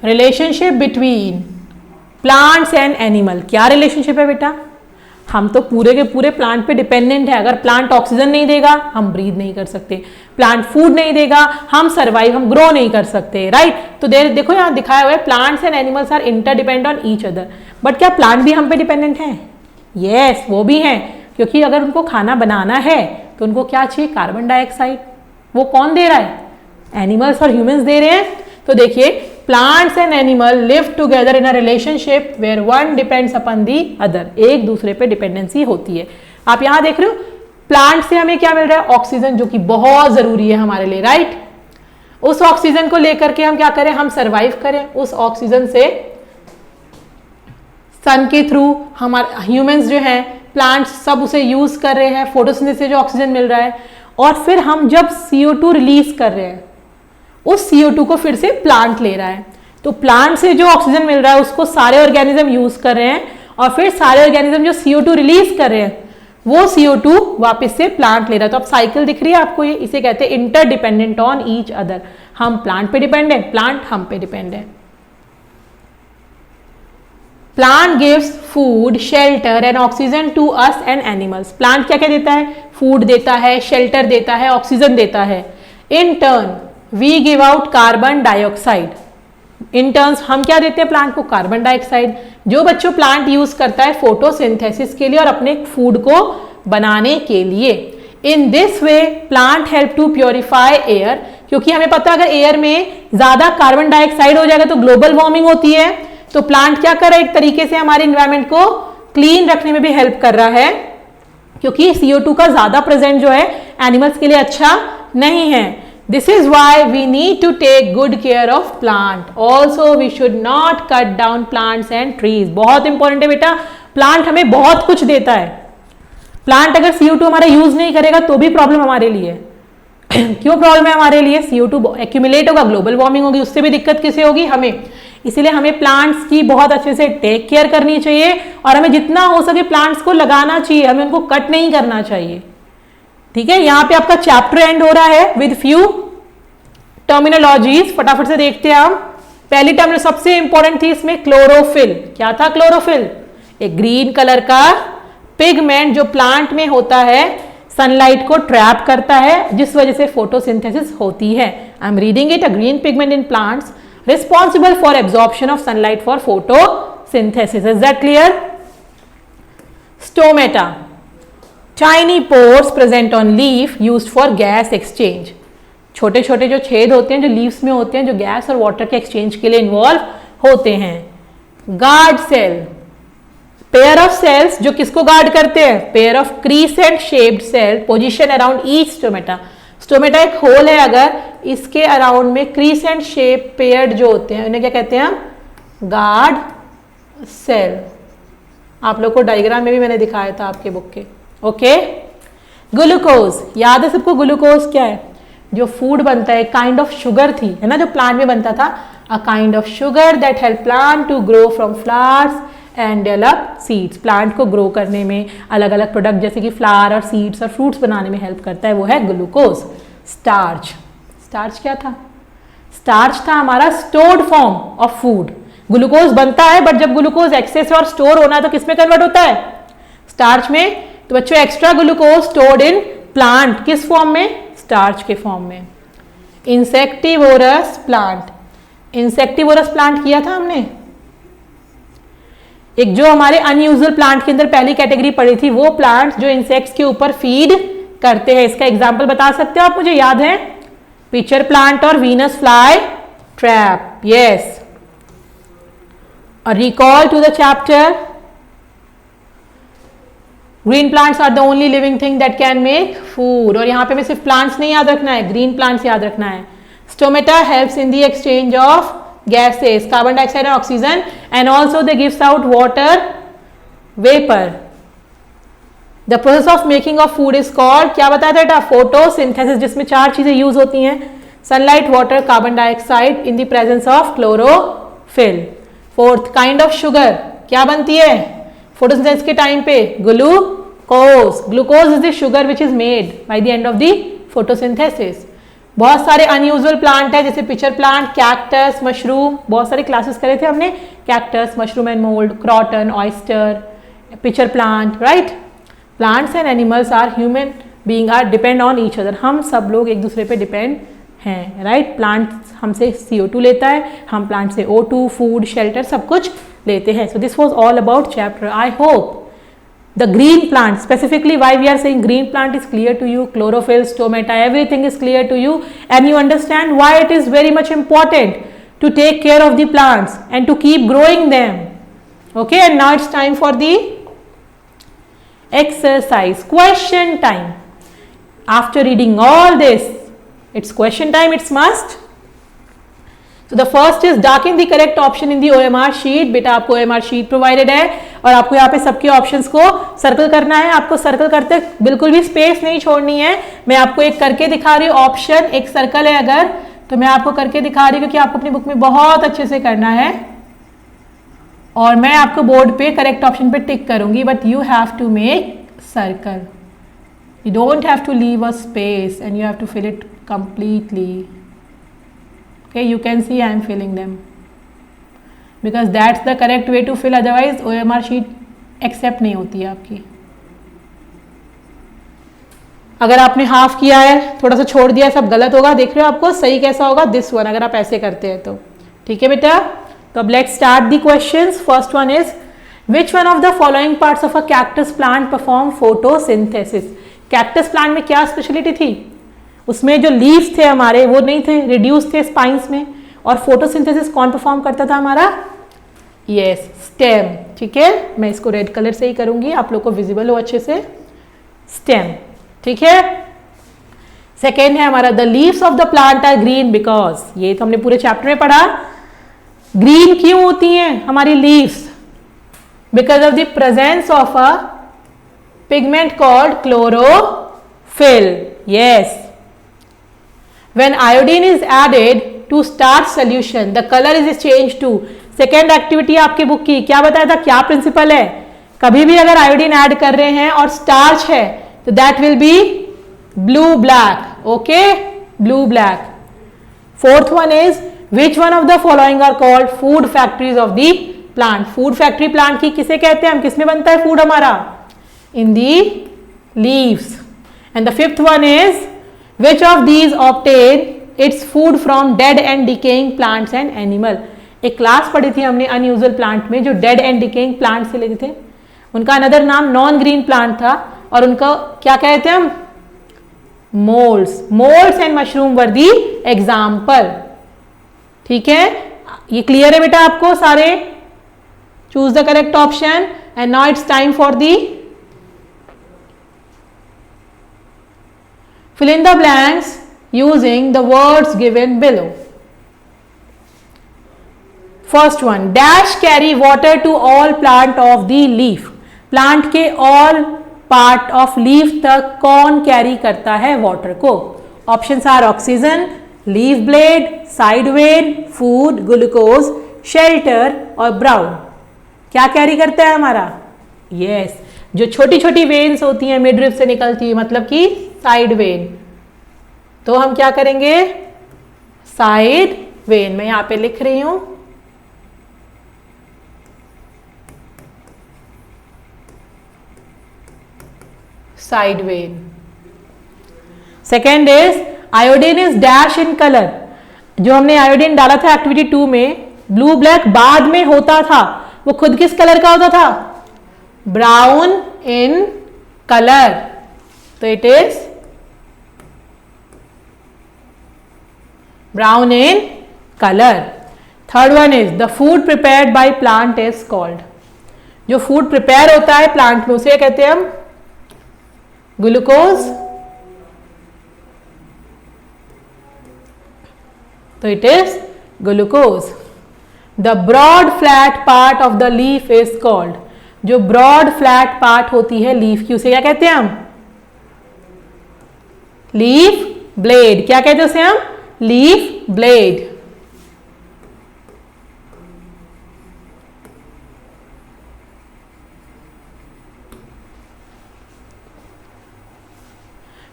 relationship between plants and animal. क्या रिलेशनशिप है बेटा? हम तो पूरे के पूरे प्लांट पे डिपेंडेंट है। अगर प्लांट ऑक्सीजन नहीं देगा हम ब्रीथ नहीं कर सकते, प्लांट फूड नहीं देगा हम सर्वाइव, हम ग्रो नहीं कर सकते, राइट? तो देखो यहाँ दिखाया हुआ है, plants and animals are interdependent on each other. But क्या प्लांट भी हम पे डिपेंडेंट है? यस, वो भी हैं, क्योंकि अगर उनको खाना बनाना है तो उनको क्या चाहिए? Carbon dioxide. वो कौन दे रहा है? एनिमल्स और ह्यूमंस दे रहे हैं। तो देखिए, plants and animal live together in a relationship where one depends upon the other. एक दूसरे पे डिपेंडेंसी होती है। आप यहां देख रहे हो, प्लांट से हमें क्या मिल रहा है? ऑक्सीजन, जो कि बहुत जरूरी है हमारे लिए, राइट? उस ऑक्सीजन को लेकर के हम क्या करें? हम सर्वाइव करें। उस ऑक्सीजन से सन के थ्रू हमारे ह्यूमंस जो हैं, प्लांट्स सब उसे यूज कर रहे हैं, फोटोसिंथेसिस से जो ऑक्सीजन मिल रहा है, और फिर हम जब CO2 रिलीज कर रहे हैं, उस CO2 को फिर से प्लांट ले रहा है। तो प्लांट से जो ऑक्सीजन मिल रहा है उसको सारे ऑर्गेनिज्म यूज कर रहे हैं, और फिर सारे ऑर्गेनिज्म जो CO2 रिलीज कर रहे हैं वो CO2 वापस से प्लांट ले रहा है। तो अब साइकिल दिख रही है आपको, ये इसे कहते हैं इंटरडिपेंडेंट ऑन ईच अदर। हम प्लांट पे डिपेंड है, प्लांट हम पे डिपेंड है। Plant gives food, shelter and oxygen to us and animals. Plant क्या क्या देता है? फूड देता है, शेल्टर देता है, ऑक्सीजन देता है। In turn we give out carbon dioxide. In turns हम क्या देते हैं प्लांट को? Carbon dioxide. जो बच्चों प्लांट यूज करता है फोटोसिंथेसिस के लिए और अपने फूड को बनाने के लिए। In this way plant help to purify air, क्योंकि हमें पता है अगर एयर में ज्यादा कार्बन डाइऑक्साइड हो जाएगा तो ग्लोबल वार्मिंग होती है। तो प्लांट क्या कर रहा है? एक तरीके से हमारे इन्वायरमेंट को क्लीन रखने में भी हेल्प कर रहा है, क्योंकि CO2 का ज्यादा प्रेजेंट जो है एनिमल्स के लिए अच्छा नहीं है। This is why we need to take good care of plant. Also, we should not cut down plants and trees. बहुत इंपॉर्टेंट है बेटा, प्लांट हमें बहुत कुछ देता है। प्लांट अगर CO2 हमारा यूज नहीं करेगा तो भी प्रॉब्लम हमारे लिए। क्यों प्रॉब्लम है हमारे लिए? CO2 एक्यूमुलेट होगा, ग्लोबल वार्मिंग होगी, उससे भी दिक्कत किसे होगी? हमें। इसीलिए हमें प्लांट्स की बहुत अच्छे से टेक केयर करनी चाहिए, और हमें जितना हो सके प्लांट्स को लगाना चाहिए, हमें उनको कट नहीं करना चाहिए। ठीक है, यहां पे आपका चैप्टर एंड हो रहा है विद फ्यू टर्मिनोलॉजीज। फटाफट से देखते हैं हम। पहली टर्म सबसे इंपॉर्टेंट थी इसमें, क्लोरोफिल। क्या था क्लोरोफिल? एक ग्रीन कलर का पिगमेंट जो प्लांट में होता है सनलाइट को ट्रैप करता है, जिस वजह से फोटोसिंथेसिस होती है। I am reading it. A green pigment in plants responsible for absorption of sunlight for photosynthesis. Is that clear? Stomata, tiny pores present on leaf used for gas exchange. छोटे छोटे जो छेद होते हैं जो लीव्स में होते हैं, जो गैस और वाटर के एक्सचेंज के लिए इन्वॉल्व होते हैं। Guard cell, pair of cells जो किसको गार्ड करते हैं? Pair of crescent shaped cell position around each stomata. Stomata एक होल है, अगर इसके अराउंड में क्रीसेंट शेप पेयर्ड जो होते हैं उन्हें क्या कहते हैं हम? Guard cell. आप लोग को डायग्राम में भी मैंने दिखाया था आपके बुक के। ओके, ग्लूकोज, याद है सबको ग्लूकोज क्या है? जो फूड बनता है, काइंड ऑफ शुगर थी, है ना, जो प्लांट में बनता था। A kind of sugar that help plant to grow from flowers and develop seeds. Plant को ग्रो करने में अलग अलग प्रोडक्ट जैसे कि फ्लावर और सीड्स और फ्रूट्स बनाने में हेल्प करता है, वो है ग्लूकोज। स्टार्च, स्टार्च क्या था? स्टार्च था हमारा stored form of food. Glucose बनता है, बट जब ग्लूकोज एक्सेस और स्टोर होना है तो किसमें कन्वर्ट होता है? स्टार्च में। तो बच्चों extra glucose stored in plant, किस फॉर्म में? स्टार्च के फॉर्म में। इंसेक्टिवोरस प्लांट, इंसेक्टिवोरस प्लांट किया था हमने। एक जो हमारे अनयूजुअल प्लांट के अंदर पहली कैटेगरी पड़ी थी, वो प्लांट जो इंसेक्ट्स के ऊपर फीड करते हैं। इसका एग्जाम्पल बता सकते हो आप मुझे? याद है? पिचर प्लांट और वीनस फ्लाई ट्रैप। यस। और recall to the chapter, green plants are the only living thing that can make food. और यहां पे हमें सिर्फ प्लांट्स नहीं याद रखना है, ग्रीन प्लांट्स याद रखना है। Stomata helps in the exchange of gases, carbon dioxide and oxygen, and also they gives out water vapor. The process of making of food is called, क्या बताया था बेटा? photosynthesis, जिसमें 4 चीजें यूज होती हैं, sunlight, water, carbon dioxide in the presence of chlorophyll. Fourth kind of sugar क्या बनती है photosynthesis के टाइम पे? glucose. Glucose is the sugar which is made by the end of the photosynthesis. बहुत सारे अनयूजुअल प्लांट है, जैसे pitcher plant, cactus, mushroom. बहुत सारे क्लासेस करे थे हमने, cactus, mushroom and mould, croton, oyster, pitcher plant, right. Plants and animals are human being are depend on each other. हम सब लोग एक दूसरे पे डिपेंड हैं, राइट। प्लांट हमसे CO2 लेता है, हम प्लांट से O2, फूड, शेल्टर सब कुछ लेते हैं। So this was all about chapter. I hope the green plant, specifically why we are saying green plant is clear to you, chlorophyll, stomata, everything is clear to you, and you understand why it is very much important to take care of the plants and to keep growing them. Okay, and now it's time for the exercise, question time. After reading all this, it's question time, it's must. So the first is darken the correct option in the OMR sheet. बेटा आपको OMR sheet provided है और आपको यहाँ पे सबके options को circle करना है। आपको सर्कल करते बिल्कुल भी स्पेस नहीं छोड़नी है। मैं आपको एक करके दिखा रही हूँ, ऑप्शन एक सर्कल है अगर, तो मैं आपको करके दिखा रही हूँ क्योंकि आपको अपनी बुक में बहुत अच्छे से करना है और मैं आपको बोर्ड पे करेक्ट ऑप्शन पे टिक करूंगी, but you have to make circle. You don't have to leave a space and you have to fill it completely. Okay, you can see I am filling them because that's the correct way to fill, otherwise OMR sheet accept नहीं होती है आपकी. अगर आपने half किया है, थोड़ा सा छोड़ दिया है, सब गलत होगा. देख रहे हो आपको सही कैसा होगा, दिस वन, अगर आप ऐसे करते हैं तो. ठीक है बेटा, तो अब let's start the questions. First one is which one of the following parts of a cactus plant perform photosynthesis. Cactus plant में क्या स्पेशलिटी थी, उसमें जो लीव्स थे हमारे वो नहीं थे, रिड्यूस थे स्पाइंस में, और फोटोसिंथेसिस कौन परफॉर्म करता था हमारा, यस स्टेम. ठीक है, मैं इसको रेड कलर से ही करूंगी, आप लोग को विजिबल हो अच्छे से. स्टेम, ठीक है. सेकेंड है हमारा the leaves of the plant are green because, ये तो हमने पूरे चैप्टर में पढ़ा. ग्रीन क्यों होती हैं हमारी leaves, because of the presence of a pigment called chlorophyll. Yes, when iodine is added to starch solution the color is changed to. second activity आपके बुक की क्या बताया था, क्या प्रिंसिपल है, कभी भी अगर आयोडीन ऐड कर रहे हैं और स्टार्च है तो that will be blue black. Okay, blue black. Fourth one is which one of the following are called food factories of the plant. Food factory plant की किसे कहते हैं हम, किसमें बनता है फूड हमारा, in the leaves, And the fifth one is, which of these obtain its food from dead and decaying plants and animal? एक क्लास पढ़ी थी हमने अनयूजुअल प्लांट में, जो डेड एंड डिकेइंग प्लांट से लेते थे, उनका अनदर नाम नॉन ग्रीन प्लांट था, और उनका क्या कहते हैं हम? Moulds. Moulds and mushroom were the example. ठीक है, ये क्लियर है बेटा आपको सारे? Choose the correct option. And now it's time for the fill in the blanks using the words given below. First one, dash carry water to all plant of the leaf. Plant के all part of leaf तक कौन carry करता है water को? Options are oxygen, leaf blade, side vein, food, glucose, shelter और brown. क्या carry करता है हमारा? यस, जो छोटी छोटी वेन्स होती हैं मिडरिप से निकलती है, मतलब कि साइड वेन. तो हम क्या करेंगे? Side when. मैं यहां पे लिख रही हूं, side when. Second is iodine is dash in colour. जो हमने आयोडीन डाला था एक्टिविटी 2 में, ब्लू ब्लैक बाद में होता था, वो खुद किस कलर का होता था? Brown in colour. तो it is brown in colour. Third one is the food prepared by plant is called. जो फूड प्रिपेयर होता है प्लांट में उसे कहते हैं हम ग्लूकोज. तो it is glucose. The broad flat part of the leaf is called. जो ब्रॉड फ्लैट पार्ट होती है लीफ की, उसे क्या कहते हैं हम? Leaf blade. क्या कहते हैं उसे हम? Leaf blade.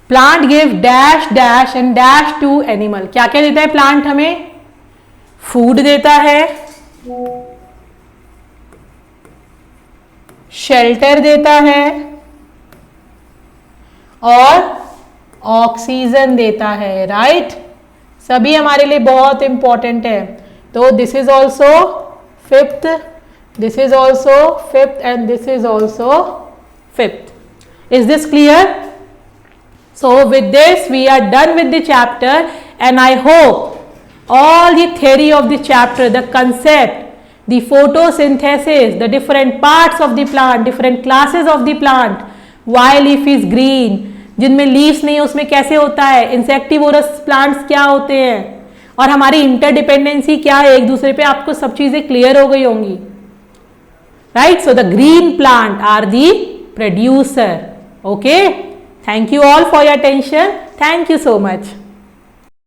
Plant give dash dash and dash to animal. क्या क्या देता है प्लांट हमें? फूड देता है, शेल्टर देता है और ऑक्सीजन देता है. राइट, सभी हमारे लिए बहुत इंपॉर्टेंट है. तो this is also fifth, this is also fifth and this is also fifth. Is this clear? So with this we are done with the chapter, and I hope all the theory of the chapter, the concept, the photosynthesis, the different parts of the plant, different classes of the plant, why leaf is green, जिनमें leaves नहीं है उसमें कैसे होता है, insectivorous plants क्या होते हैं, और हमारी इंटरडिपेंडेंसी क्या है एक दूसरे पे, आपको सब चीजें क्लियर हो गई होंगी. Right, so the green plant are the producer. Okay, thank you all for your attention. Thank you so much.